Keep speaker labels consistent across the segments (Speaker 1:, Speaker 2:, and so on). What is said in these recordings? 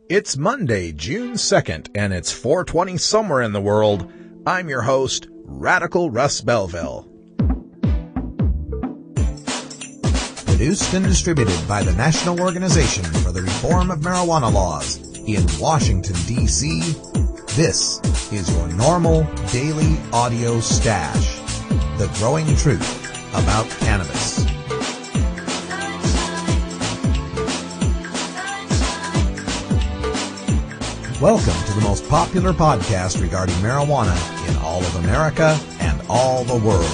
Speaker 1: It's Monday, June 2nd, and it's 4:20 somewhere in the world. I'm your host, Radical Russ Belville.
Speaker 2: Produced and distributed by the National Organization for the Reform of Marijuana Laws in Washington, D.C., this is your NORML Daily Audio Stash, the growing truth about cannabis. Welcome to the most popular podcast regarding marijuana in all of America and all the world,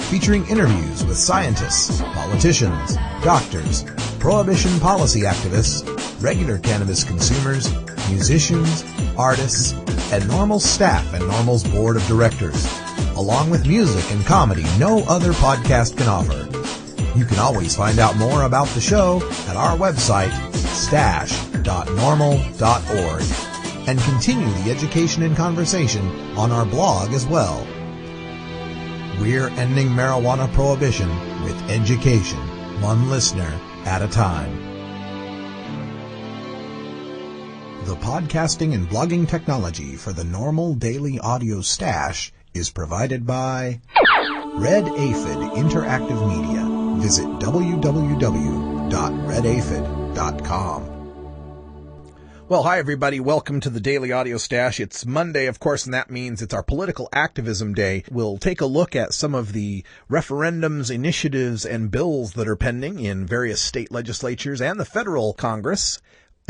Speaker 2: featuring interviews with scientists, politicians, doctors, prohibition policy activists, regular cannabis consumers, musicians, artists, and NORML staff and NORML's board of directors, along with music and comedy no other podcast can offer. You can always find out more about the show at our website, stash.norml.org. and continue the education and conversation on our blog as well. We're ending marijuana prohibition with education, one listener at a time. The podcasting and blogging technology for the NORML Daily Audio Stash is provided by Red Aphid Interactive Media. Visit www.redaphid.com.
Speaker 1: Well, hi everybody. Welcome to the Daily Audio Stash. It's Monday, of course, and that means it's our political activism day. We'll take a look at some of the referendums, initiatives, and bills that are pending in various state legislatures and the federal Congress.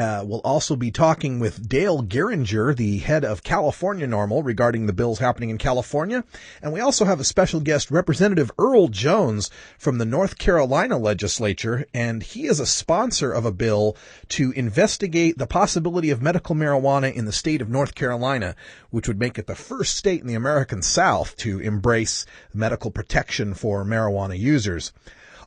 Speaker 1: We'll also be talking with Dale Geringer, the head of California NORML, regarding the bills happening in California. And we also have a special guest, Representative Earl Jones from the North Carolina legislature, and he is a sponsor of a bill to investigate the possibility of medical marijuana in the state of North Carolina, which would make it the first state in the American South to embrace medical protection for marijuana users.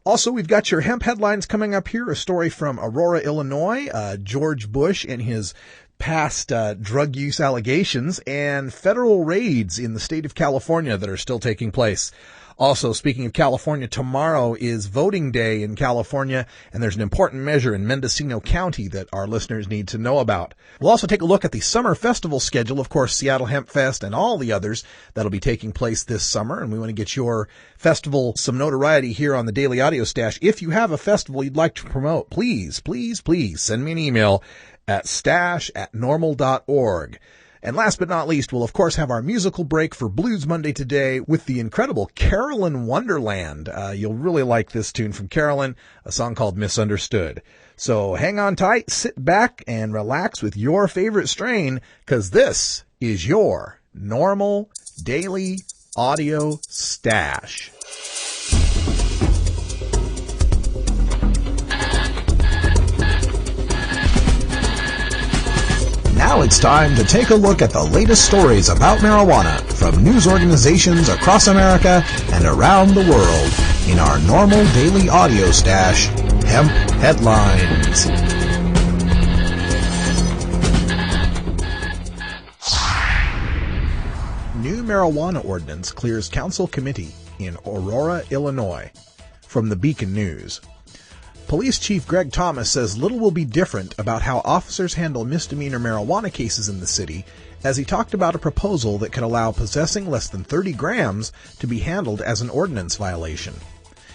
Speaker 1: Also, we've got your hemp headlines coming up here, a story from Aurora, Illinois, George Bush and his past drug use allegations, and federal raids in the state of California that are still taking place. Also, speaking of California, tomorrow is voting day in California, and there's an important measure in Mendocino County that our listeners need to know about. We'll also take a look at the summer festival schedule, of course, Seattle Hemp Fest and all the others that'll be taking place this summer, and we want to get your festival some notoriety here on the Daily Audio Stash. If you have a festival you'd like to promote, please send me an email at stash@norml.org. And last but not least, we'll of course have our musical break for Blues Monday today with the incredible Carolyn Wonderland. You'll really like this tune from Carolyn, a song called Misunderstood. So hang on tight, sit back, and relax with your favorite strain, because this is your NORML Daily Audio Stash.
Speaker 2: Now it's time to take a look at the latest stories about marijuana from news organizations across America and around the world in our NORML Daily Audio Stash, Hemp Headlines.
Speaker 1: New marijuana ordinance clears council committee in Aurora, Illinois. From the Beacon News. Police Chief Greg Thomas says little will be different about how officers handle misdemeanor marijuana cases in the city, as he talked about a proposal that could allow possessing less than 30 grams to be handled as an ordinance violation.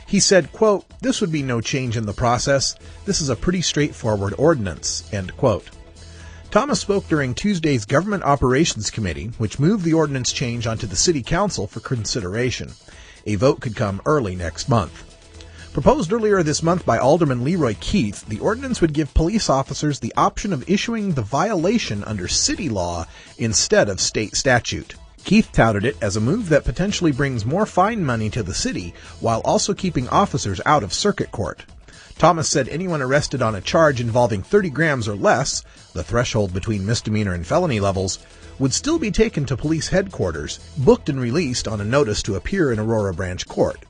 Speaker 1: He said, quote, "This would be no change in the process. This is a pretty straightforward ordinance," end quote. Thomas spoke during Tuesday's Government Operations Committee, which moved the ordinance change onto the City Council for consideration. A vote could come early next month. Proposed earlier this month by Alderman Leroy Keith, the ordinance would give police officers the option of issuing the violation under city law instead of state statute. Keith touted it as a move that potentially brings more fine money to the city while also keeping officers out of circuit court. Thomas said anyone arrested on a charge involving 30 grams or less, the threshold between misdemeanor and felony levels, would still be taken to police headquarters, booked and released on a notice to appear in Aurora Branch Court.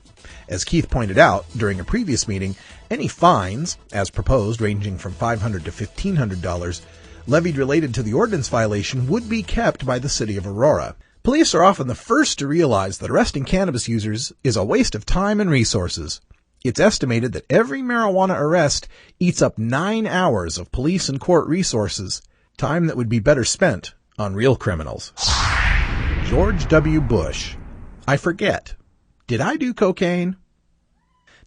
Speaker 1: As Keith pointed out during a previous meeting, any fines, as proposed ranging from $500 to $1,500, levied related to the ordinance violation would be kept by the city of Aurora. Police are often the first to realize that arresting cannabis users is a waste of time and resources. It's estimated that every marijuana arrest eats up 9 hours of police and court resources. Time that would be better spent on real criminals. George W. Bush. I forget. Did I do cocaine?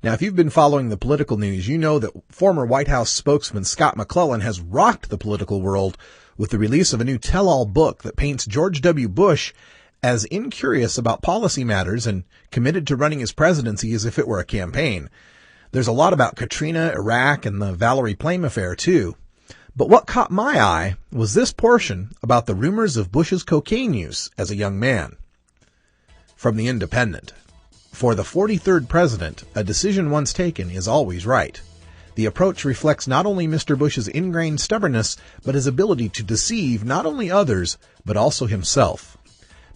Speaker 1: Now, if you've been following the political news, you know that former White House spokesman Scott McClellan has rocked the political world with the release of a new tell-all book that paints George W. Bush as incurious about policy matters and committed to running his presidency as if it were a campaign. There's a lot about Katrina, Iraq, and the Valerie Plame affair, too. But what caught my eye was this portion about the rumors of Bush's cocaine use as a young man. From The Independent. For the 43rd president, a decision once taken is always right. The approach reflects not only Mr. Bush's ingrained stubbornness, but his ability to deceive not only others, but also himself.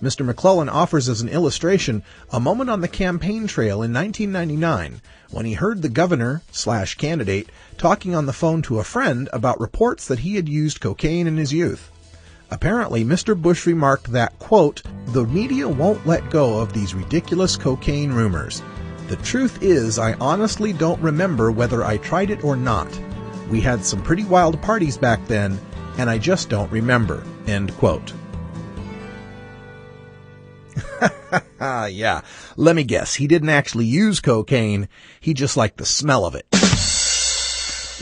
Speaker 1: Mr. McClellan offers as an illustration a moment on the campaign trail in 1999 when he heard the governor/candidate talking on the phone to a friend about reports that he had used cocaine in his youth. Apparently, Mr. Bush remarked that, quote, "The media won't let go of these ridiculous cocaine rumors. The truth is, I honestly don't remember whether I tried it or not. We had some pretty wild parties back then, and I just don't remember," end quote. Yeah, let me guess. He didn't actually use cocaine. He just liked the smell of it.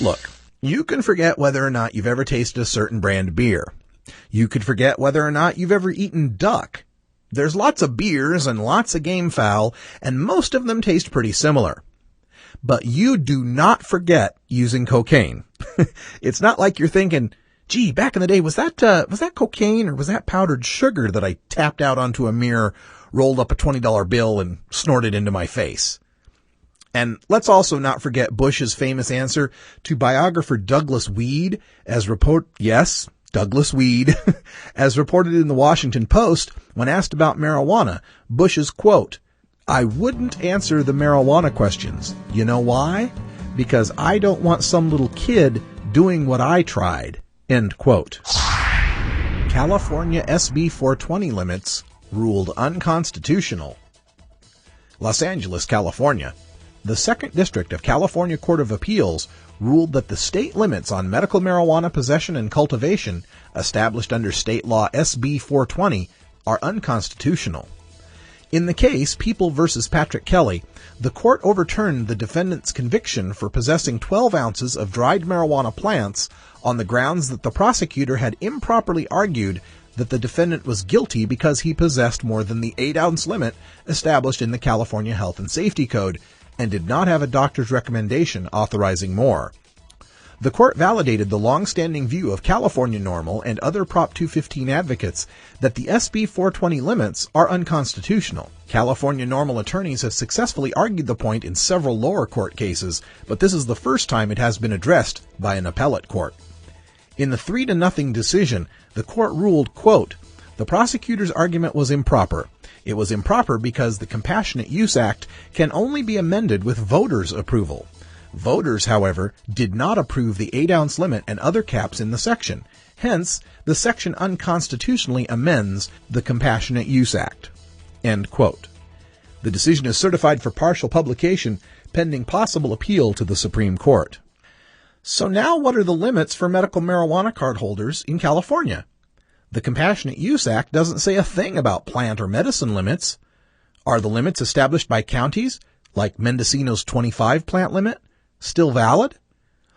Speaker 1: Look, you can forget whether or not you've ever tasted a certain brand beer. You could forget whether or not you've ever eaten duck. There's lots of beers and lots of game fowl, and most of them taste pretty similar. But you do not forget using cocaine. It's not like you're thinking, gee, back in the day, was that cocaine or was that powdered sugar that I tapped out onto a mirror, rolled up a $20 bill, and snorted into my face? And let's also not forget Bush's famous answer to biographer Douglas Weed Douglas Weed, as reported in the Washington Post when asked about marijuana. Bush's quote, "I wouldn't answer the marijuana questions. You know why? Because I don't want some little kid doing what I tried," end quote. California SB 420 limits ruled unconstitutional. Los Angeles, California. The Second District of California Court of Appeals ruled that the state limits on medical marijuana possession and cultivation established under state law SB 420 are unconstitutional. In the case People v. Patrick Kelly, the court overturned the defendant's conviction for possessing 12 ounces of dried marijuana plants on the grounds that the prosecutor had improperly argued that the defendant was guilty because he possessed more than the 8-ounce limit established in the California Health and Safety Code and did not have a doctor's recommendation authorizing more. The court validated the long-standing view of California NORML and other Prop 215 advocates that the SB 420 limits are unconstitutional. California NORML attorneys have successfully argued the point in several lower court cases, but this is the first time it has been addressed by an appellate court. In the 3-0 decision, the court ruled, quote, "The prosecutor's argument was improper. It was improper because the Compassionate Use Act can only be amended with voters' approval. Voters, however, did not approve the 8-ounce limit and other caps in the section. Hence, the section unconstitutionally amends the Compassionate Use Act." End quote. The decision is certified for partial publication pending possible appeal to the Supreme Court. So now what are the limits for medical marijuana card holders in California? The Compassionate Use Act doesn't say a thing about plant or medicine limits. Are the limits established by counties, like Mendocino's 25 plant limit, still valid?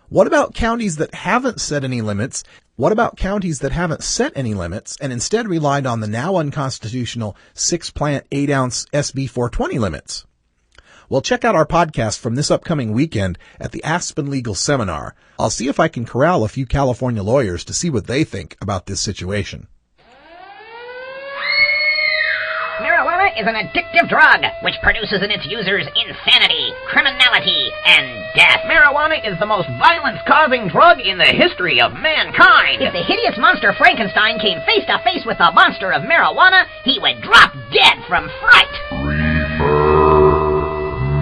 Speaker 1: What about counties that haven't set any limits? What about counties that haven't set any limits and instead relied on the now unconstitutional 6-plant 8-ounce SB 420 limits? Well, check out our podcast from this upcoming weekend at the Aspen Legal Seminar. I'll see if I can corral a few California lawyers to see what they think about this situation.
Speaker 3: Marijuana is an addictive drug which produces in its users insanity, criminality, and death.
Speaker 4: Marijuana is the most violence-causing drug in the history of mankind.
Speaker 3: If the hideous monster Frankenstein came face to face with the monster of marijuana, he would drop dead from fright.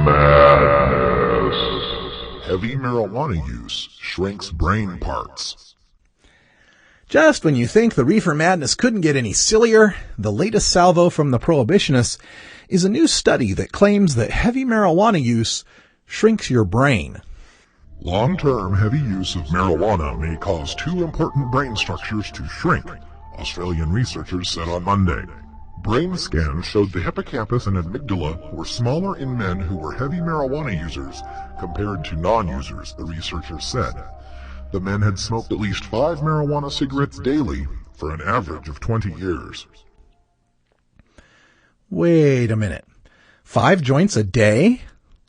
Speaker 5: Madness. Heavy marijuana use shrinks brain parts.
Speaker 1: Just when you think the reefer madness couldn't get any sillier, the latest salvo from the prohibitionists is a new study that claims that heavy marijuana use shrinks your brain.
Speaker 5: Long-term heavy use of marijuana may cause two important brain structures to shrink, Australian researchers said on Monday. Brain scans showed the hippocampus and amygdala were smaller in men who were heavy marijuana users compared to non-users, the researchers said. The men had smoked at least 5 marijuana cigarettes daily for an average of 20 years.
Speaker 1: Wait a minute. 5 joints a day?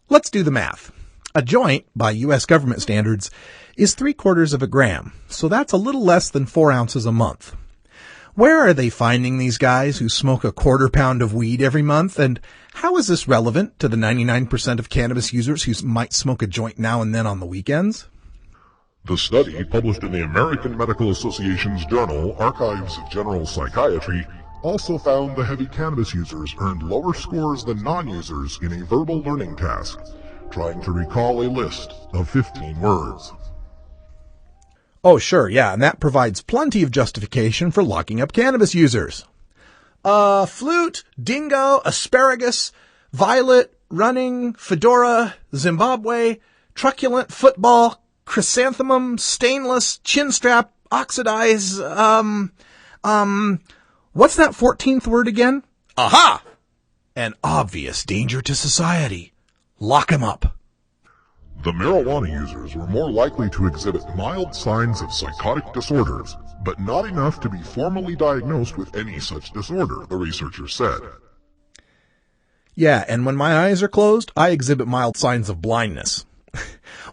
Speaker 1: Let's do the math. A joint, by U.S. government standards, is 3/4 of a gram, so that's a little less than 4 ounces a month. Where are they finding these guys who smoke a 1/4 pound of weed every month, and how is this relevant to the 99% of cannabis users who might smoke a joint now and then on the weekends?
Speaker 5: The study, published in the American Medical Association's journal Archives of General Psychiatry, also found the heavy cannabis users earned lower scores than non-users in a verbal learning task, trying to recall a list of 15 words.
Speaker 1: Oh, sure, yeah, and that provides plenty of justification for locking up cannabis users. Flute, dingo, asparagus, violet, running, fedora, Zimbabwe, truculent, football, chrysanthemum, stainless, chinstrap, oxidize, what's that 14th word again? Aha! An obvious danger to society. Lock 'em up.
Speaker 5: The marijuana users were more likely to exhibit mild signs of psychotic disorders, but not enough to be formally diagnosed with any such disorder, the researchers said.
Speaker 1: Yeah, and when my eyes are closed, I exhibit mild signs of blindness.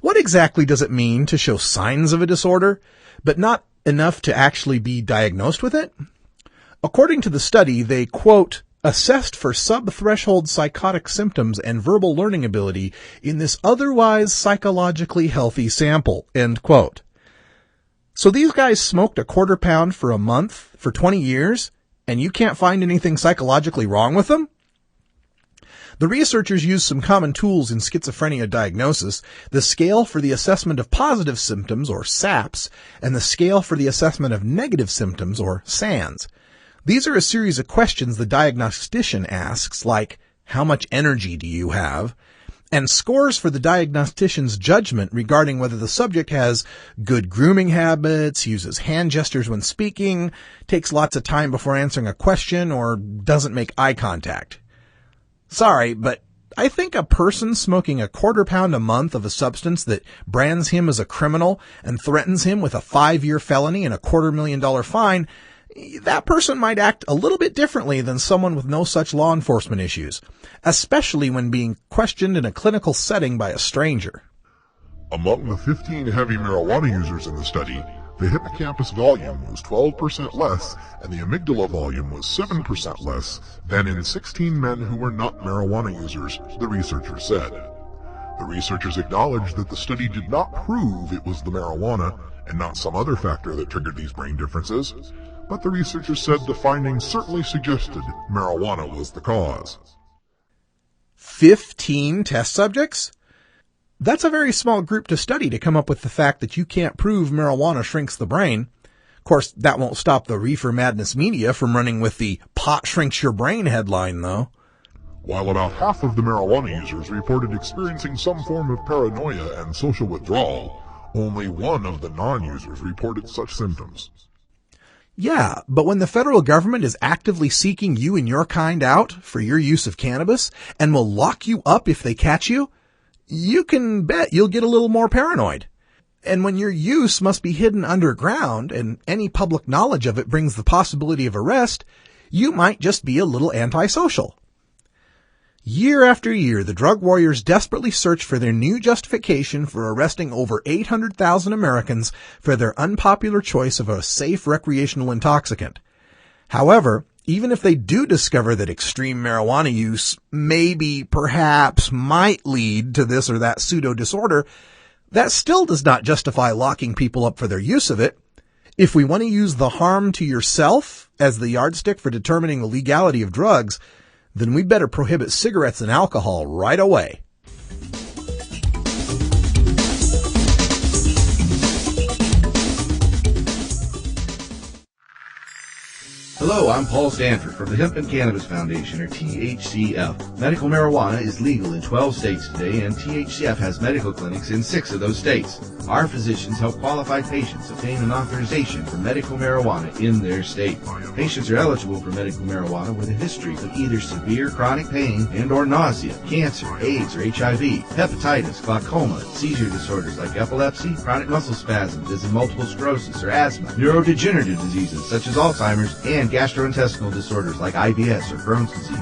Speaker 1: What exactly does it mean to show signs of a disorder, but not enough to actually be diagnosed with it? According to the study, they, quote, assessed for sub-threshold psychotic symptoms and verbal learning ability in this otherwise psychologically healthy sample, end quote. So these guys smoked a 1/4 pound for a month for 20 years, and you can't find anything psychologically wrong with them? The researchers used some common tools in schizophrenia diagnosis, the scale for the assessment of positive symptoms, or SAPS, and the scale for the assessment of negative symptoms, or SANS. These are a series of questions the diagnostician asks, like, how much energy do you have? And scores for the diagnostician's judgment regarding whether the subject has good grooming habits, uses hand gestures when speaking, takes lots of time before answering a question, or doesn't make eye contact. Sorry, but I think a person smoking a 1/4 pound a month of a substance that brands him as a criminal and threatens him with a 5-year felony and a $250,000 fine, that person might act a little bit differently than someone with no such law enforcement issues, especially when being questioned in a clinical setting by a stranger.
Speaker 5: Among the 15 heavy marijuana users in the study, the hippocampus volume was 12% less and the amygdala volume was 7% less than in 16 men who were not marijuana users, the researchers said. The researchers acknowledged that the study did not prove it was the marijuana and not some other factor that triggered these brain differences, but the researchers said the findings certainly suggested marijuana was the cause.
Speaker 1: 15 test subjects? That's a very small group to study to come up with the fact that you can't prove marijuana shrinks the brain. Of course, that won't stop the reefer madness media from running with the pot shrinks your brain headline, though.
Speaker 5: While about half of the marijuana users reported experiencing some form of paranoia and social withdrawal, only one of the non-users reported such symptoms.
Speaker 1: Yeah, but when the federal government is actively seeking you and your kind out for your use of cannabis and will lock you up if they catch you, you can bet you'll get a little more paranoid. And when your use must be hidden underground and any public knowledge of it brings the possibility of arrest, you might just be a little antisocial. Year after year, the drug warriors desperately search for their new justification for arresting over 800,000 Americans for their unpopular choice of a safe recreational intoxicant. However, even if they do discover that extreme marijuana use perhaps might lead to this or that pseudo disorder, that still does not justify locking people up for their use of it. If we want to use the harm to yourself as the yardstick for determining the legality of drugs, then we better prohibit cigarettes and alcohol right away.
Speaker 6: Hello, I'm Paul Stanford from the Hemp and Cannabis Foundation, or THCF. Medical marijuana is legal in 12 states today, and THCF has medical clinics in 6 of those states. Our physicians help qualified patients obtain an authorization for medical marijuana in their state. Patients are eligible for medical marijuana with a history of either severe chronic pain and or nausea, cancer, AIDS or HIV, hepatitis, glaucoma, seizure disorders like epilepsy, chronic muscle spasms as in multiple sclerosis or asthma, neurodegenerative diseases such as Alzheimer's, and gastrointestinal disorders like IBS or Crohn's disease.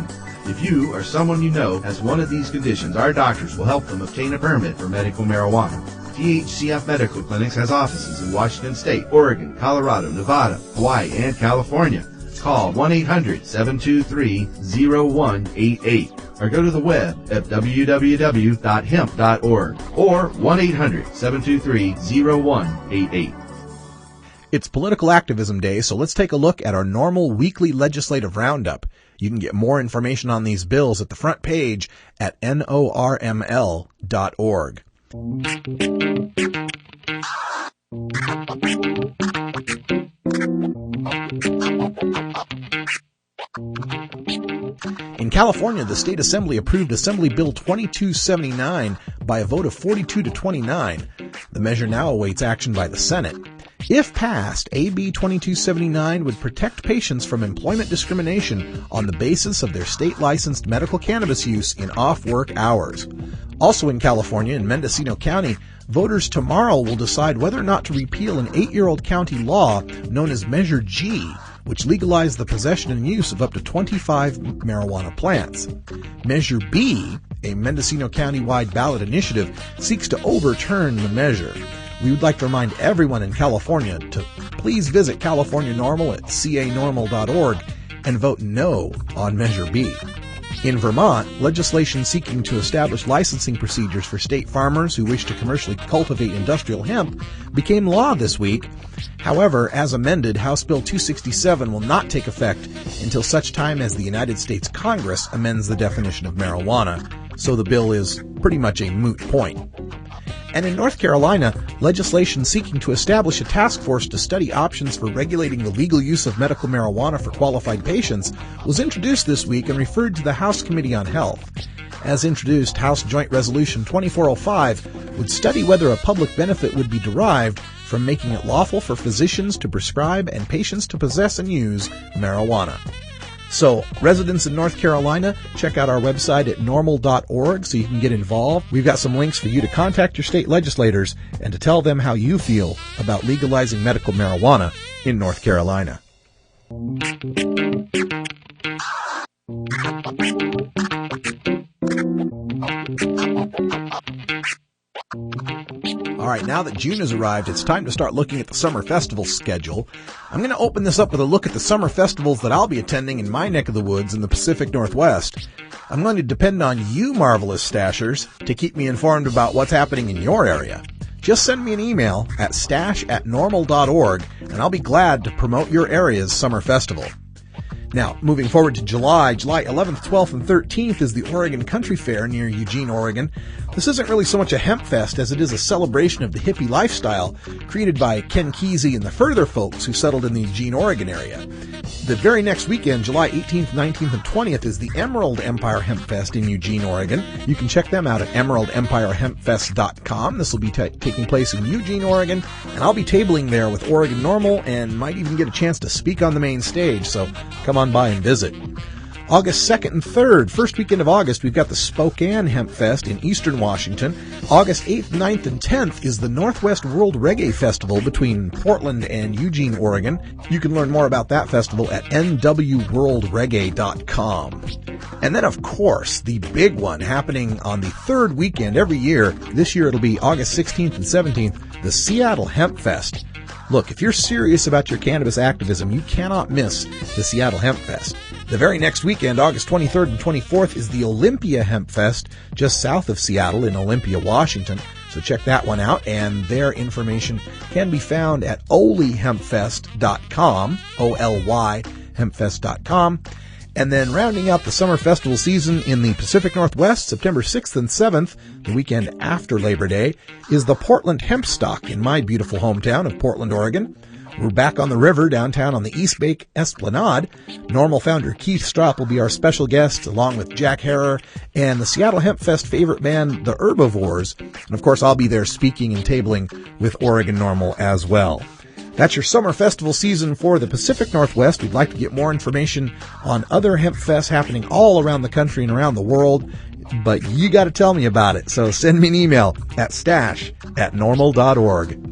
Speaker 6: If you or someone you know has one of these conditions, our doctors will help them obtain a permit for medical marijuana. THCF Medical Clinics has offices in Washington State, Oregon, Colorado, Nevada, Hawaii, and California. Call 1-800-723-0188 or go to the web at www.hemp.org or 1-800-723-0188.
Speaker 1: It's Political Activism Day, so let's take a look at our normal weekly legislative roundup. You can get more information on these bills at the front page at NORML.org. In California, the State Assembly approved Assembly Bill 2279 by a vote of 42 to 29. The measure now awaits action by the Senate. If passed, AB 2279 would protect patients from employment discrimination on the basis of their state-licensed medical cannabis use in off-work hours. Also in California, in Mendocino County, voters tomorrow will decide whether or not to repeal an 8-year-old county law known as Measure G, which legalized the possession and use of up to 25 marijuana plants. Measure B, a Mendocino County-wide ballot initiative, seeks to overturn the measure. We would like to remind everyone in California to please visit California NORML at canormal.org and vote no on Measure B. In Vermont, legislation seeking to establish licensing procedures for state farmers who wish to commercially cultivate industrial hemp became law this week. However, as amended, House Bill 267 will not take effect until such time as the United States Congress amends the definition of marijuana, so the bill is pretty much a moot point. And in North Carolina, legislation seeking to establish a task force to study options for regulating the legal use of medical marijuana for qualified patients was introduced this week and referred to the House Committee on Health. As introduced, House Joint Resolution 2405 would study whether a public benefit would be derived from making it lawful for physicians to prescribe and patients to possess and use marijuana. So, residents in North Carolina, check out our website at normal.org so you can get involved. We've got some links for you to contact your state legislators and to tell them how you feel about legalizing medical marijuana in North Carolina. All right, now that June has arrived, it's time to start looking at the summer festival schedule. I'm going to open this up with a look at the summer festivals that I'll be attending in my neck of the woods in the Pacific Northwest. I'm going to depend on you, marvelous stashers, to keep me informed about what's happening in your area. Just send me an email at stash@normal.org, and I'll be glad to promote your area's summer festival. Now, moving forward to July 11th, 12th, and 13th is the Oregon Country Fair near Eugene, Oregon. This isn't really so much a hemp fest as it is a celebration of the hippie lifestyle created by Ken Kesey and the further folks who settled in the Eugene, Oregon area. The very next weekend, July 18th, 19th, and 20th, is the Emerald Empire Hemp Fest in Eugene, Oregon. You can check them out at emeraldempirehempfest.com. This will be taking place in Eugene, Oregon, and I'll be tabling there with Oregon NORML and might even get a chance to speak on the main stage, so come on by and visit. August 2nd and 3rd, first weekend of August, we've got the Spokane Hemp Fest in Eastern Washington. August 8th, 9th, and 10th is the Northwest World Reggae Festival between Portland and Eugene, Oregon. You can learn more about that festival at nwworldreggae.com. And then, of course, the big one happening on the third weekend every year. This year it'll be August 16th and 17th, the Seattle Hemp Fest. Look, if you're serious about your cannabis activism, you cannot miss the Seattle Hemp Fest. The very next weekend, August 23rd and 24th, is the Olympia Hemp Fest just south of Seattle in Olympia, Washington. So check that one out, and their information can be found at olyhempfest.com, O-L-Y, hempfest.com. And then rounding out the summer festival season in the Pacific Northwest, September 6th and 7th, the weekend after Labor Day, is the Portland Hemp Stock in my beautiful hometown of Portland, Oregon. We're back on the river downtown on the East Bay Esplanade. NORML founder Keith Stropp will be our special guest, along with Jack Harrer and the Seattle Hemp Fest favorite band, the Herbivores. And of course, I'll be there speaking and tabling with Oregon NORML as well. That's your summer festival season for the Pacific Northwest. We'd like to get more information on other hemp fests happening all around the country and around the world, but you got to tell me about it. So send me an email at stash@norml.org.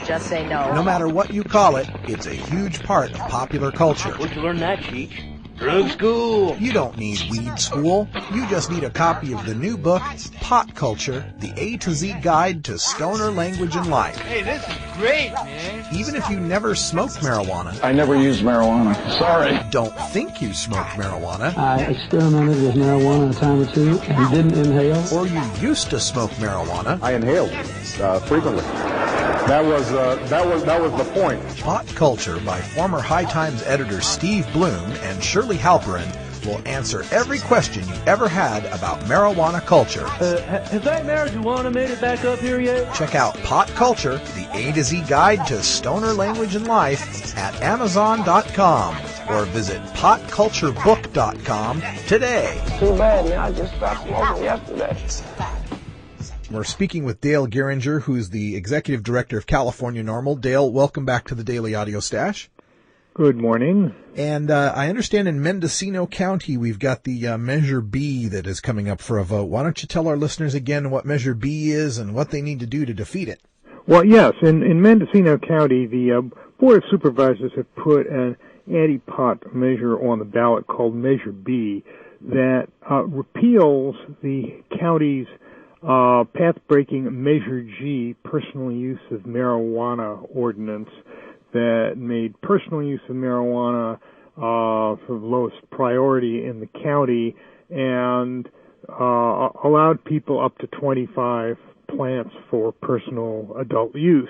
Speaker 7: Just say no.
Speaker 1: No matter what you call it, it's a huge part of popular culture.
Speaker 8: Where'd you learn that, Cheech? Drug school.
Speaker 1: You don't need weed school. You just need a copy of the new book, Pot Culture, the A to Z Guide to Stoner Language and Life.
Speaker 8: Hey, this is great, man.
Speaker 1: Even if you never smoked marijuana.
Speaker 9: I never used marijuana. Sorry.
Speaker 1: Don't think you smoked marijuana.
Speaker 10: I experimented with marijuana a time or two and didn't inhale.
Speaker 1: Or you used to smoke marijuana.
Speaker 11: I inhaled frequently. That was the point.
Speaker 1: Pot Culture by former High Times editor Steve Bloom and Shirley Halperin will answer every question you ever had about marijuana culture.
Speaker 8: Has that marijuana made it back up here yet?
Speaker 1: Check out Pot Culture, the A to Z Guide to Stoner Language and Life at Amazon.com or visit potculturebook.com today.
Speaker 9: Too bad, man. I just stopped smoking yesterday.
Speaker 1: We're speaking with Dale Geringer, who's the Executive Director of California NORML. Dale, welcome back to the Daily Audio Stash.
Speaker 12: Good morning.
Speaker 1: And I understand in Mendocino County we've got the Measure B that is coming up for a vote. Why don't you tell our listeners again what Measure B is and what they need to do to defeat it?
Speaker 12: Well, yes, in Mendocino County, the Board of Supervisors have put an anti-pot measure on the ballot called Measure B that repeals the county's path-breaking Measure G personal use of marijuana ordinance that made personal use of marijuana sort of lowest priority in the county and allowed people up to 25 plants for personal adult use.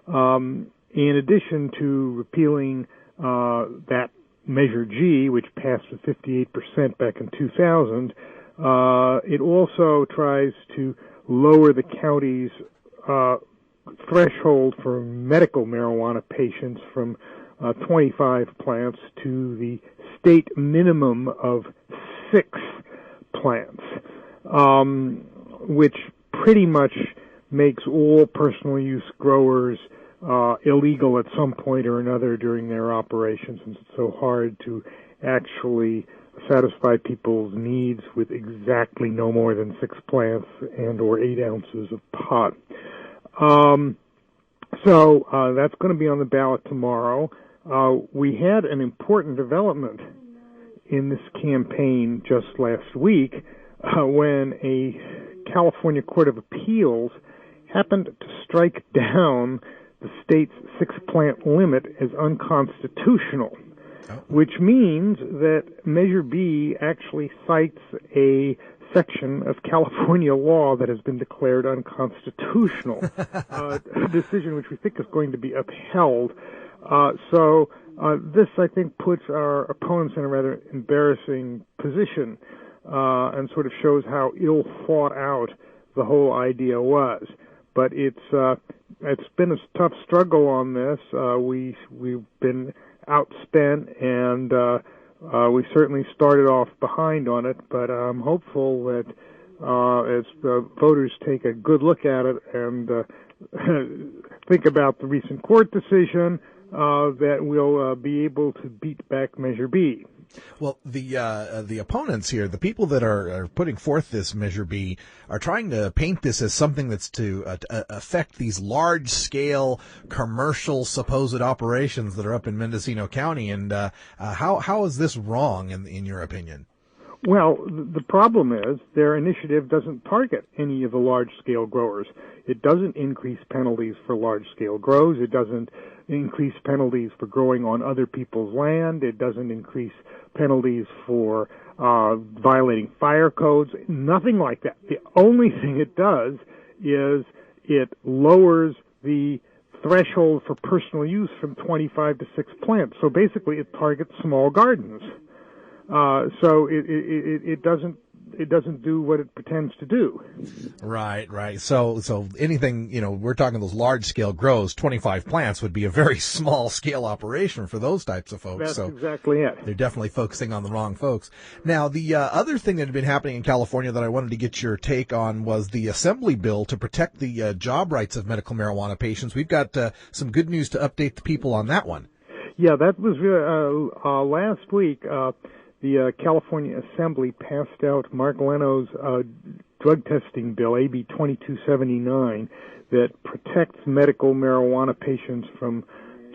Speaker 12: In addition to repealing that Measure G, which passed with 58% back in 2000, it also tries to lower the county's threshold for medical marijuana patients from 25 plants to the state minimum of 6 plants, which pretty much makes all personal use growers illegal at some point or another during their operations, and it's so hard to actually satisfy people's needs with exactly no more than 6 plants and or 8 ounces of pot. So that's going to be on the ballot tomorrow. We had an important development in this campaign just last week when a California Court of Appeals happened to strike down the state's 6-plant limit as unconstitutional, which means that Measure B actually cites a section of California law that has been declared unconstitutional, a decision which we think is going to be upheld. So this, I think, puts our opponents in a rather embarrassing position and sort of shows how ill thought out the whole idea was. But it's been a tough struggle on this. We've been outspent, and we certainly started off behind on it, but I'm hopeful that as the voters take a good look at it and think about the recent court decision, that we'll be able to beat back Measure B.
Speaker 1: Well, the opponents here, the people that are putting forth this Measure B, are trying to paint this as something that's to affect these large-scale commercial supposed operations that are up in Mendocino County. And how is this wrong in your opinion?
Speaker 12: Well, the problem is their initiative doesn't target any of the large-scale growers. It doesn't increase penalties for large-scale grows. It doesn't increase penalties for growing on other people's land. It doesn't increase penalties for violating fire codes. Nothing like that. The only thing it does is it lowers the threshold for personal use from 25 to 6 plants. So basically, it targets small gardens. So it doesn't do what it pretends to do.
Speaker 1: Right. So anything, we're talking those large scale grows, 25 plants would be a very small scale operation for those types of folks.
Speaker 12: That's exactly it.
Speaker 1: They're definitely focusing on the wrong folks. Now, the other thing that had been happening in California that I wanted to get your take on was the assembly bill to protect the job rights of medical marijuana patients. We've got some good news to update the people on that one.
Speaker 12: Yeah, that was last week. The California Assembly passed out Mark Leno's drug testing bill, AB 2279, that protects medical marijuana patients from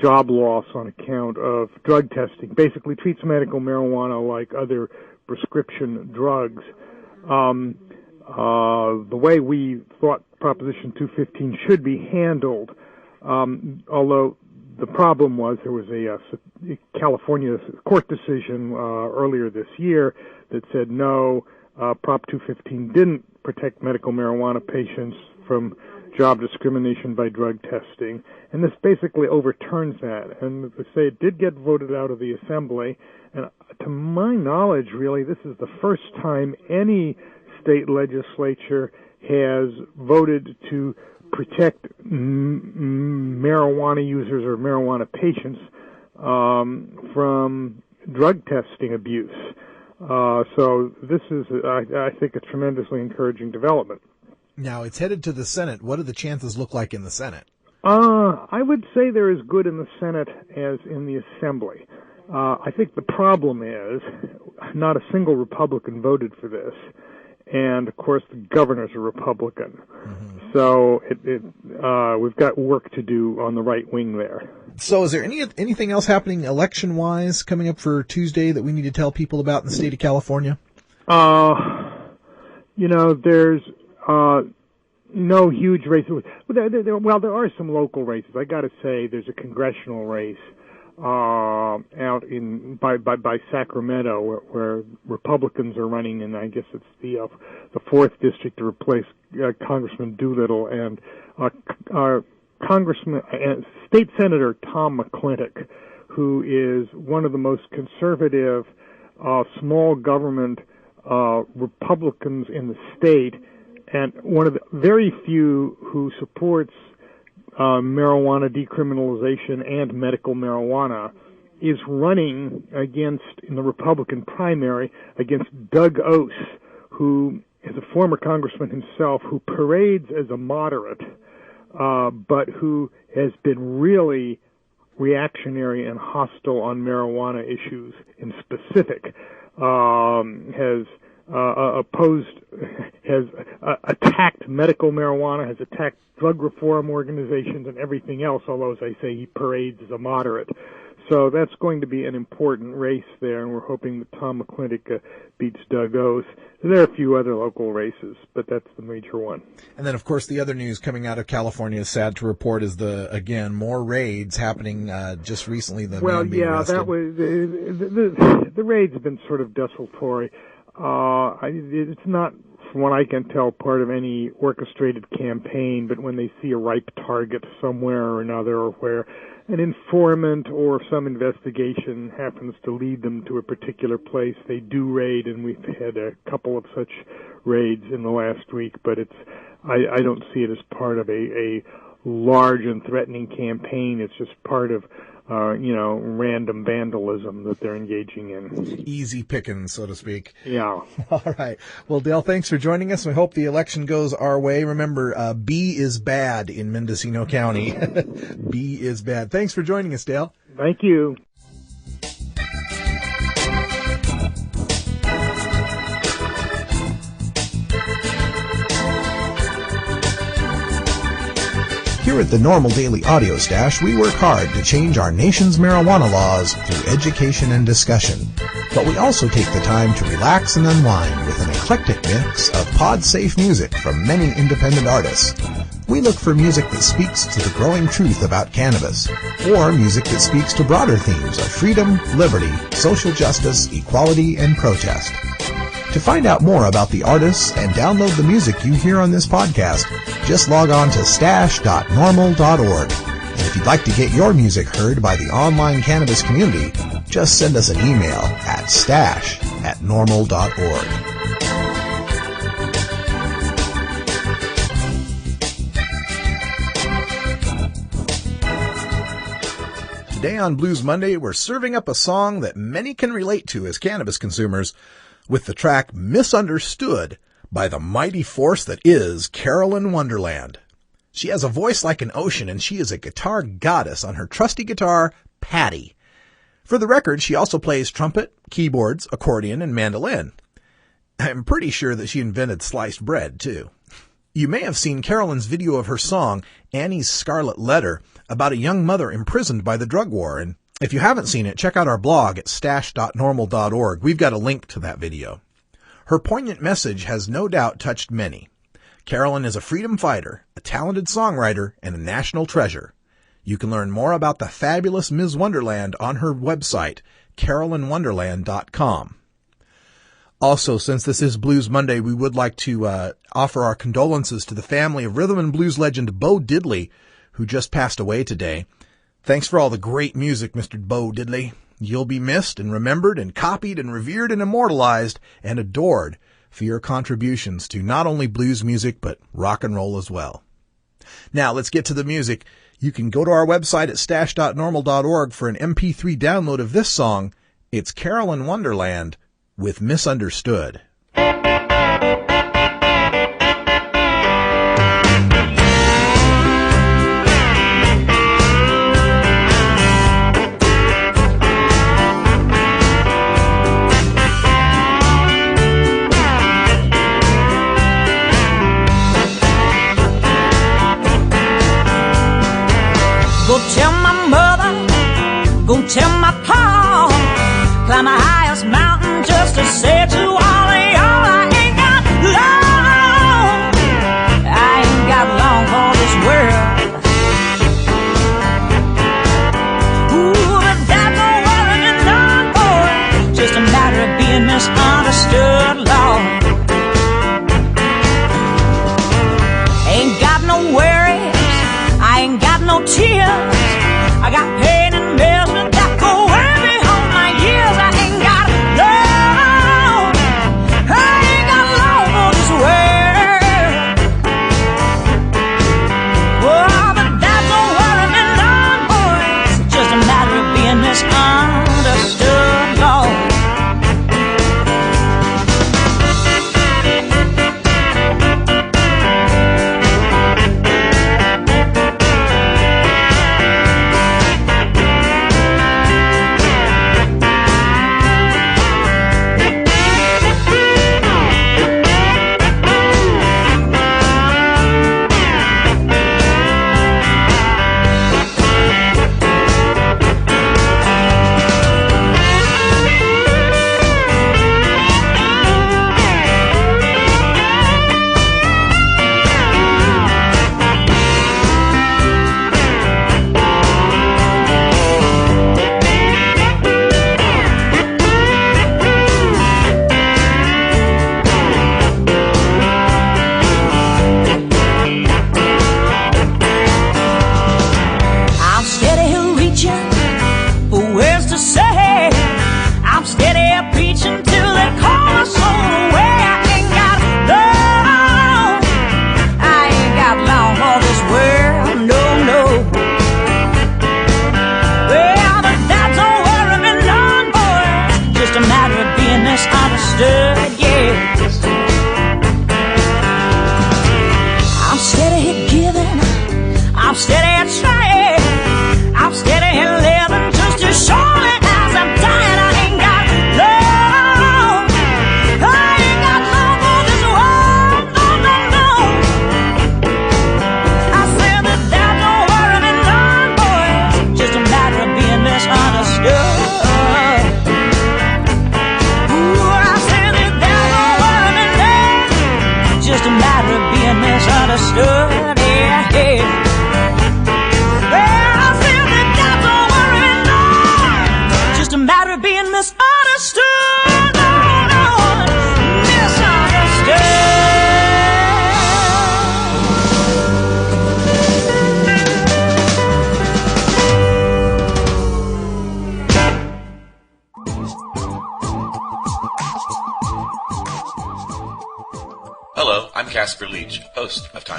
Speaker 12: job loss on account of drug testing. Basically treats medical marijuana like other prescription drugs. The way we thought Proposition 215 should be handled, although the problem was there was a California court decision earlier this year that said no, Prop 215 didn't protect medical marijuana patients from job discrimination by drug testing, and this basically overturns that. And they say it did get voted out of the Assembly, and to my knowledge, really, this is the first time any state legislature has voted to protect marijuana users or marijuana patients from drug testing abuse. So this is, I think, a tremendously encouraging development.
Speaker 1: Now, it's headed to the Senate. What do the chances look like in the Senate?
Speaker 12: I would say they're as good in the Senate as in the Assembly. I think the problem is not a single Republican voted for this. And, of course, the governor's a Republican. Mm-hmm. So we've got work to do on the right wing there.
Speaker 1: So is there anything else happening election-wise coming up for Tuesday that we need to tell people about in the state of California?
Speaker 12: There's no huge races. Well, there are some local races. I got to say there's a congressional race out in by Sacramento where Republicans are running, and I guess it's the 4th district to replace Congressman Doolittle and Congressman State Senator Tom McClintock, who is one of the most conservative small government Republicans in the state, and one of the very few who supports marijuana decriminalization and medical marijuana, is running in the Republican primary against Doug Ose, who is a former congressman himself, who parades as a moderate, but who has been really reactionary and hostile on marijuana issues in specific, has attacked medical marijuana, has attacked drug reform organizations and everything else, although, as I say, he parades as a moderate. So that's going to be an important race there, and we're hoping that Tom McClintock beats Doug Ose. There are a few other local races, but that's the major one.
Speaker 1: And then, of course, the other news coming out of California, sad to report, is more raids happening just recently. That
Speaker 12: was the raids have been sort of desultory. It's not, from what I can tell, part of any orchestrated campaign, but when they see a ripe target somewhere or another, or where an informant or some investigation happens to lead them to a particular place, they do raid, and we've had a couple of such raids in the last week, but I don't see it as part of a large and threatening campaign. It's just part of random vandalism that they're engaging in.
Speaker 1: Easy pickings, so to speak.
Speaker 12: Yeah.
Speaker 1: All right. Well, Dale, thanks for joining us. We hope the election goes our way. Remember, B is bad in Mendocino County. B is bad. Thanks for joining us, Dale.
Speaker 12: Thank you.
Speaker 2: Here at the Normal Daily Audio Stash, we work hard to change our nation's marijuana laws through education and discussion. But we also take the time to relax and unwind with an eclectic mix of pod-safe music from many independent artists. We look for music that speaks to the growing truth about cannabis, or music that speaks to broader themes of freedom, liberty, social justice, equality, and protest. To find out more about the artists and download the music you hear on this podcast, just log on to stash.normal.org. And if you'd like to get your music heard by the online cannabis community, just send us an email at stash@normal.org.
Speaker 1: Today on Blues Monday, we're serving up a song that many can relate to as cannabis consumers with the track Misunderstood by the mighty force that is Carolyn Wonderland. She has a voice like an ocean, and she is a guitar goddess on her trusty guitar, Patty. For the record, she also plays trumpet, keyboards, accordion, and mandolin. I'm pretty sure that she invented sliced bread, too. You may have seen Carolyn's video of her song, Annie's Scarlet Letter, about a young mother imprisoned by the drug war, and if you haven't seen it, check out our blog at stash.normal.org. We've got a link to that video. Her poignant message has no doubt touched many. Carolyn is a freedom fighter, a talented songwriter, and a national treasure. You can learn more about the fabulous Ms. Wonderland on her website, carolynwonderland.com. Also, since this is Blues Monday, we would like to offer our condolences to the family of rhythm and blues legend Bo Diddley, who just passed away today. Thanks for all the great music, Mr. Bo Diddley. You'll be missed and remembered and copied and revered and immortalized and adored for your contributions to not only blues music, but rock and roll as well. Now, let's get to the music. You can go to our website at stash.normal.org for an MP3 download of this song. It's Carolyn Wonderland with Misunderstood.
Speaker 7: Go tell my mother, go tell my pa, climb the highest mountain just to say to all of y'all, I ain't got long, I ain't got long for this world. Ooh, but that's no worry and none for it, just a matter of being misunderstood, Lord. Ain't got no worries, I ain't got no tears, I got pain and misery that go way beyond my years. I ain't got love, I ain't got love for this world. Oh, but that's no worry me none, boys, it's just a matter of being misunderstood, Lord.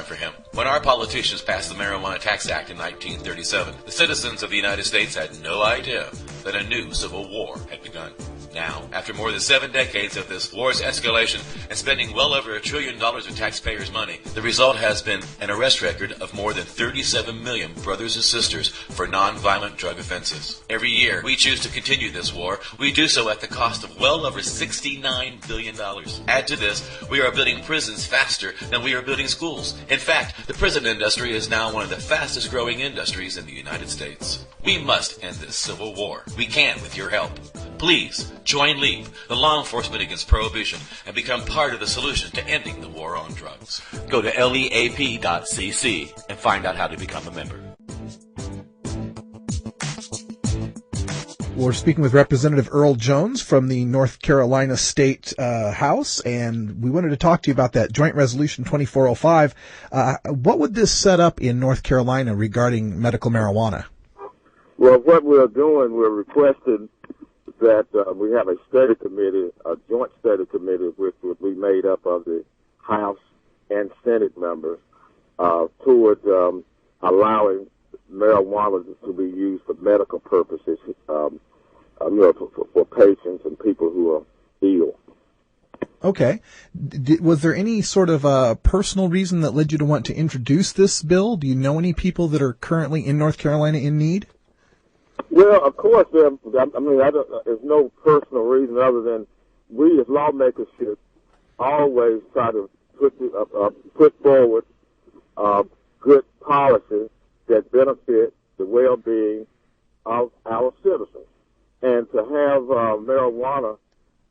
Speaker 13: time for him. When our politicians passed the Marijuana Tax Act in 1937, the citizens of the United States had no idea that a new civil war had begun. Now, after more than 7 decades of this war's escalation and spending well over $1 trillion of taxpayers' money, the result has been an arrest record of more than 37 million brothers and sisters for non-violent drug offenses. Every year, we choose to continue this war. We do so at the cost of well over $69 billion. Add to this, we are building prisons faster than we are building schools. In fact, the prison industry is now one of the fastest growing industries in the United States. We must end this civil war. We can with your help. Please join LEAP, the Law Enforcement Against Prohibition, and become part of the solution to ending the war on drugs. Go to leap.cc and find out how to become a member.
Speaker 1: We're speaking with Representative Earl Jones from the North Carolina State House, and we wanted to talk to you about that Joint Resolution 2405. What would this set up in North Carolina regarding medical marijuana?
Speaker 14: Well, what we're doing, we're requesting that we have a study committee, a joint study committee, which will be made up of the House and Senate members, towards allowing marijuana to be used for medical purposes, for patients and people who are ill.
Speaker 1: Okay. Was there any sort of personal reason that led you to want to introduce this bill? Do you know any people that are currently in North Carolina in need?
Speaker 14: Well, of course, there's no personal reason other than we as lawmakers should always try to put forward good policies that benefit the well-being of our citizens. And to have marijuana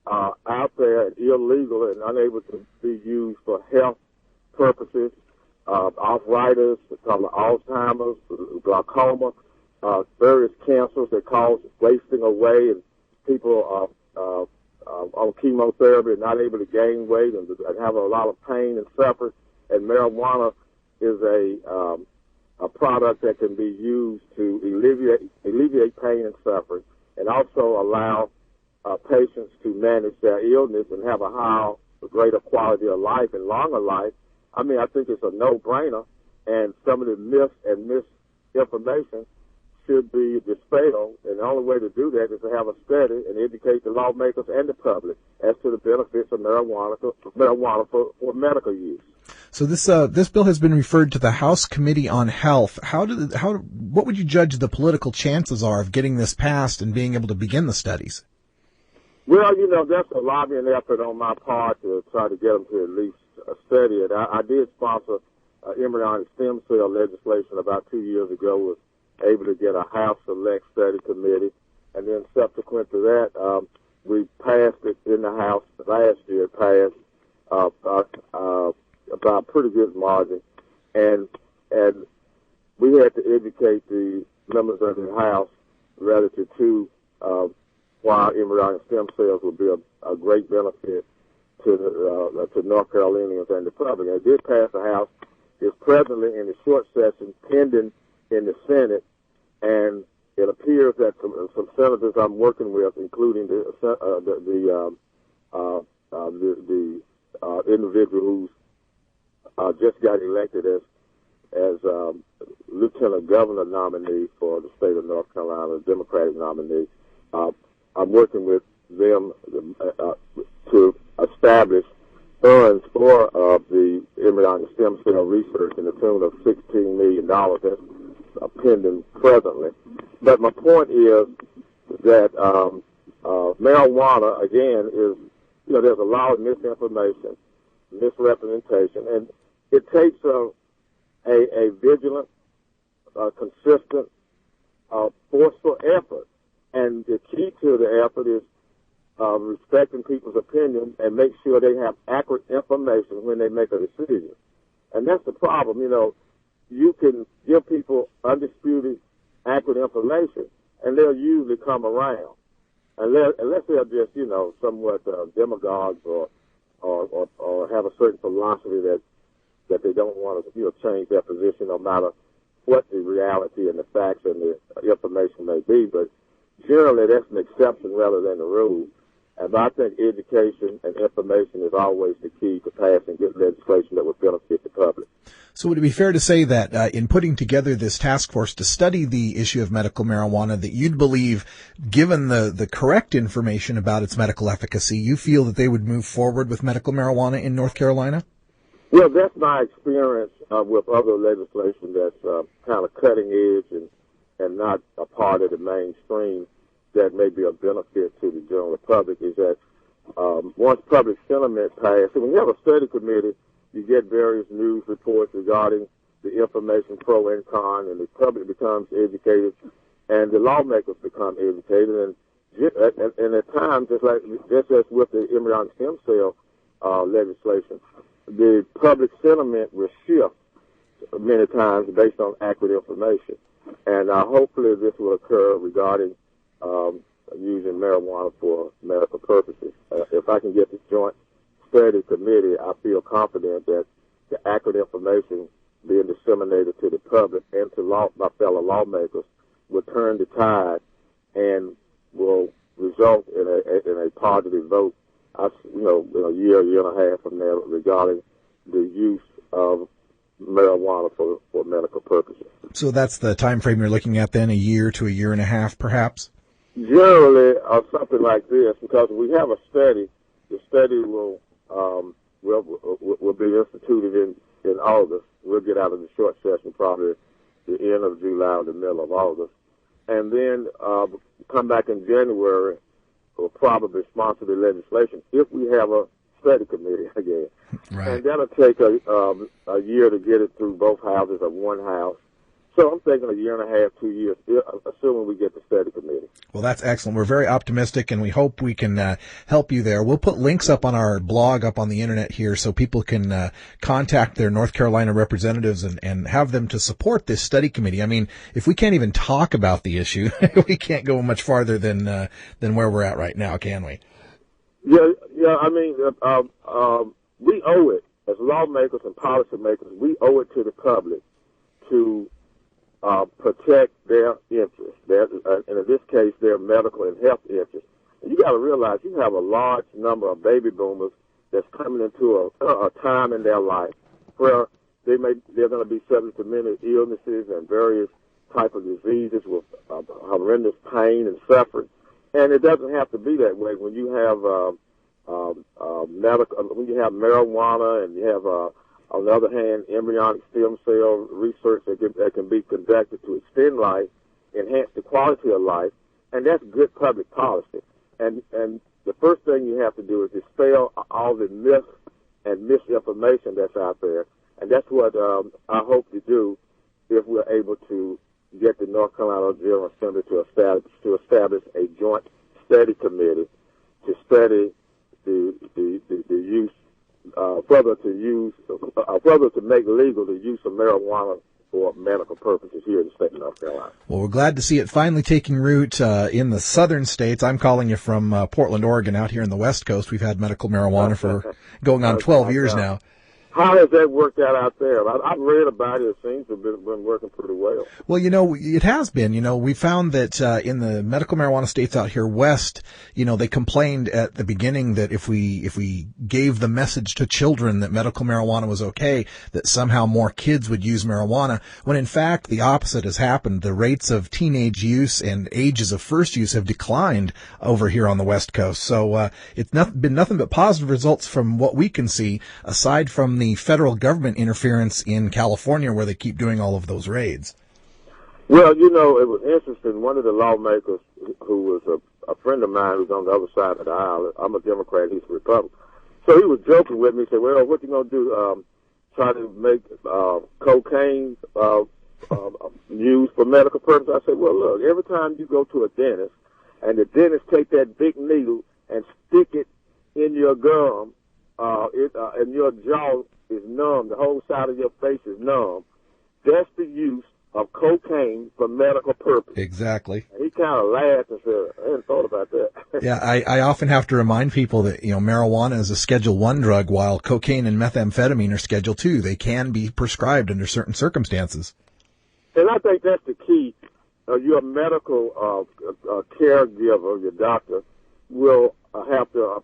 Speaker 14: out there and illegal and unable to be used for health purposes, arthritis, Alzheimer's, glaucoma, various cancers that cause wasting away, and people on chemotherapy and not able to gain weight and have a lot of pain and suffering. And marijuana is a product that can be used to alleviate pain and suffering, and also allow patients to manage their illness and have a greater quality of life and longer life. I mean, I think it's a no-brainer, and some of the myths and misinformation should be dispelled, and the only way to do that is to have a study and educate the lawmakers and the public as to the benefits of marijuana for medical use.
Speaker 1: So this bill has been referred to the House Committee on Health. What would you judge the political chances are of getting this passed and being able to begin the studies?
Speaker 14: Well, that's a lobbying effort on my part to try to get them to at least study it. I did sponsor embryonic stem cell legislation about 2 years ago. Was able to get a House Select Study Committee, and then subsequent to that, we passed it in the House last year. It passed about a pretty good margin, and we had to educate the members of the House relative to why embryonic stem cells would be a great benefit to North Carolinians and the public. And it did pass the House. It's presently in the short session, pending in the Senate, and it appears that some senators I'm working with, including the individual who's just got elected as Lieutenant Governor nominee for the state of North Carolina, a Democratic nominee. I'm working with them to establish funds for the embryonic stem cell research in the tune of $16 million. That's pending presently. But my point is that marijuana, again, is, there's a lot of misinformation, misrepresentation, and it takes a vigilant, consistent, forceful effort. And the key to the effort is respecting people's opinion and make sure they have accurate information when they make a decision. And that's the problem. You can give people undisputed, accurate information, and they'll usually come around. Unless they're just, somewhat demagogues or have a certain philosophy that they don't want to, change their position no matter what the reality and the facts and the information may be. But generally, that's an exception rather than the rule. And I think education and information is always the key to passing good legislation that would benefit the public.
Speaker 1: So would it be fair to say that in putting together this task force to study the issue of medical marijuana, that you'd believe, given the correct information about its medical efficacy, you feel that they would move forward with medical marijuana in North Carolina?
Speaker 14: Well, that's my experience with other legislation that's kind of cutting edge and not a part of the mainstream that may be a benefit to the general public, is that once public sentiment passes, when you have a study committee, you get various news reports regarding the information pro and con, and the public becomes educated, and the lawmakers become educated, and at times, just as with the embryonic stem cell legislation, the public sentiment will shift many times based on accurate information. And hopefully this will occur regarding using marijuana for medical purposes. If I can get the joint study committee, I feel confident that the accurate information being disseminated to the public and to my fellow lawmakers will turn the tide and will result in a positive vote, in a year and a half from now, regarding the use of marijuana for medical purposes.
Speaker 1: So that's the time frame you're looking at then, a year to a year and a half, perhaps?
Speaker 14: Generally, something like this, because we have a study. The study will be instituted in August. We'll get out of the short session probably the end of July or the middle of August. And then come back in January, we'll probably sponsor the legislation if we have a study committee again.
Speaker 1: Right.
Speaker 14: And that'll take a year to get it through both houses of one house. So I'm thinking a year and a half, 2 years, assuming we get the study committee.
Speaker 1: Well, that's excellent. We're very optimistic, and we hope we can help you there. We'll put links up on our blog up on the internet here so people can contact their North Carolina representatives and have them to support this study committee. I mean, if we can't even talk about the issue, we can't go much farther than where we're at right now, can we?
Speaker 14: Yeah. I mean, we owe it as lawmakers and policymakers. We owe it to the public to protect their interests, and in this case, their medical and health interests. And you got to realize you have a large number of baby boomers that's coming into a time in their life where they're going to be subject to many illnesses and various type of diseases with horrendous pain and suffering. And it doesn't have to be that way when you have when you have marijuana and you have on the other hand, embryonic stem cell research that can be conducted to extend life, enhance the quality of life, and that's good public policy. And the first thing you have to do is dispel all the myths and misinformation that's out there, and that's what I hope to do if we're able to get the North Carolina General Assembly to establish a joint study committee to study the use. Further to make legal the use of marijuana for medical purposes here in the state of North Carolina.
Speaker 1: Well, we're glad to see it finally taking root in the southern states. I'm calling you from Portland, Oregon, out here in the West Coast. We've had medical marijuana for going on 12 years now.
Speaker 14: How has that worked out there? I've read about it. It seems to have been working pretty well.
Speaker 1: Well, it has been. We found that in the medical marijuana states out here west, they complained at the beginning that if we gave the message to children that medical marijuana was okay, that somehow more kids would use marijuana, when in fact the opposite has happened. The rates of teenage use and ages of first use have declined over here on the West Coast. So it's been nothing but positive results from what we can see, aside from the federal government interference in California where they keep doing all of those raids.
Speaker 14: Well, it was interesting. One of the lawmakers who was a friend of mine who's on the other side of the aisle, I'm a Democrat, he's a Republican. So he was joking with me, he said, well, what you going to do, try to make cocaine used for medical purposes? I said, well, look, every time you go to a dentist and the dentist take that big needle and stick it in your gum, and your jaw is numb, the whole side of your face is numb, that's the use of cocaine for medical purposes.
Speaker 1: Exactly.
Speaker 14: And he kind of laughed and said, I hadn't thought about that.
Speaker 1: Yeah, I often have to remind people that, marijuana is a Schedule I drug, while cocaine and methamphetamine are Schedule II. They can be prescribed under certain circumstances.
Speaker 14: And I think that's the key. Your medical caregiver, your doctor, will have to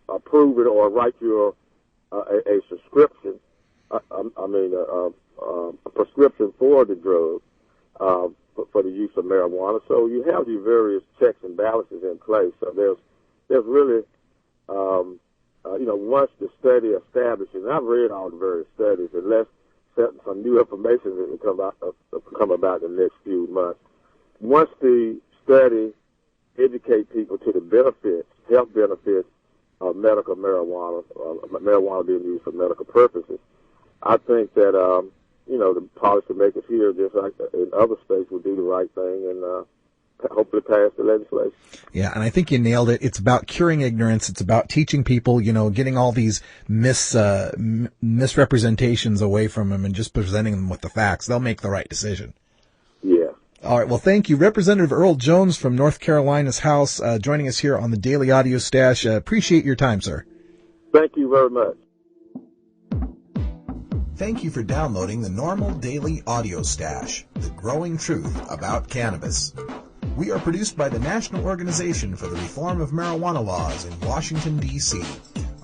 Speaker 14: approve it or write you a subscription. A prescription for the drug for the use of marijuana. So you have these various checks and balances in place. So there's really once the study establishes, and I've read all the various studies, unless some new information that will come about in the next few months. Once the study educate people to the benefits, health benefits of medical marijuana, marijuana being used for medical purposes, I think that the policymakers here, just like in other states, will do the right thing and hopefully pass the legislation.
Speaker 1: Yeah, and I think you nailed it. It's about curing ignorance. It's about teaching people, getting all these misrepresentations away from them and just presenting them with the facts. They'll make the right decision.
Speaker 14: Yeah.
Speaker 1: All right. Well, thank you. Representative Earl Jones from North Carolina's House, joining us here on the Daily Audio Stash. Appreciate your time, sir.
Speaker 14: Thank you very much.
Speaker 2: Thank you for downloading the NORML Daily Audio Stash, the growing truth about cannabis. We are produced by the National Organization for the Reform of Marijuana Laws in Washington, D.C.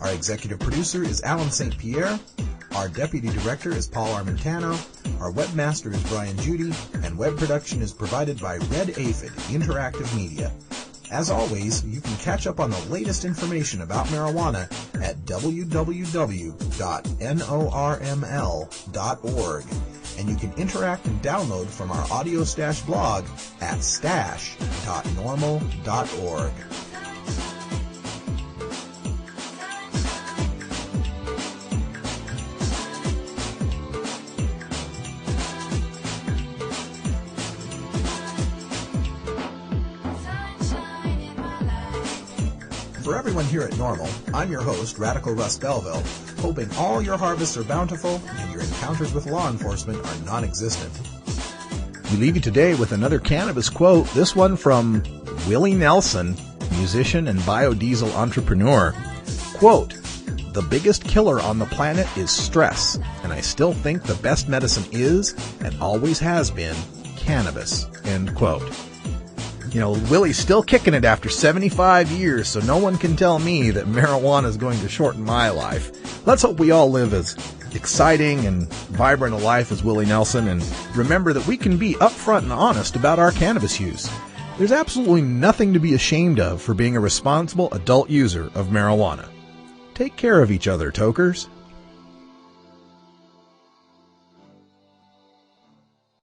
Speaker 2: Our executive producer is Alan St. Pierre. Our deputy director is Paul Armentano. Our webmaster is Brian Judy. And web production is provided by Red Aphid Interactive Media. As always, you can catch up on the latest information about marijuana at www.norml.org. And you can interact and download from our Audio Stash blog at stash.norml.org. For everyone here at NORML, I'm your host, Radical Russ Belville, hoping all your harvests are bountiful and your encounters with law enforcement are non-existent.
Speaker 1: We leave you today with another cannabis quote, this one from Willie Nelson, musician and biodiesel entrepreneur. Quote, "The biggest killer on the planet is stress, and I still think the best medicine is, and always has been, cannabis." End quote. Willie's still kicking it after 75 years, so no one can tell me that marijuana is going to shorten my life. Let's hope we all live as exciting and vibrant a life as Willie Nelson, and remember that we can be upfront and honest about our cannabis use. There's absolutely nothing to be ashamed of for being a responsible adult user of marijuana. Take care of each other, tokers.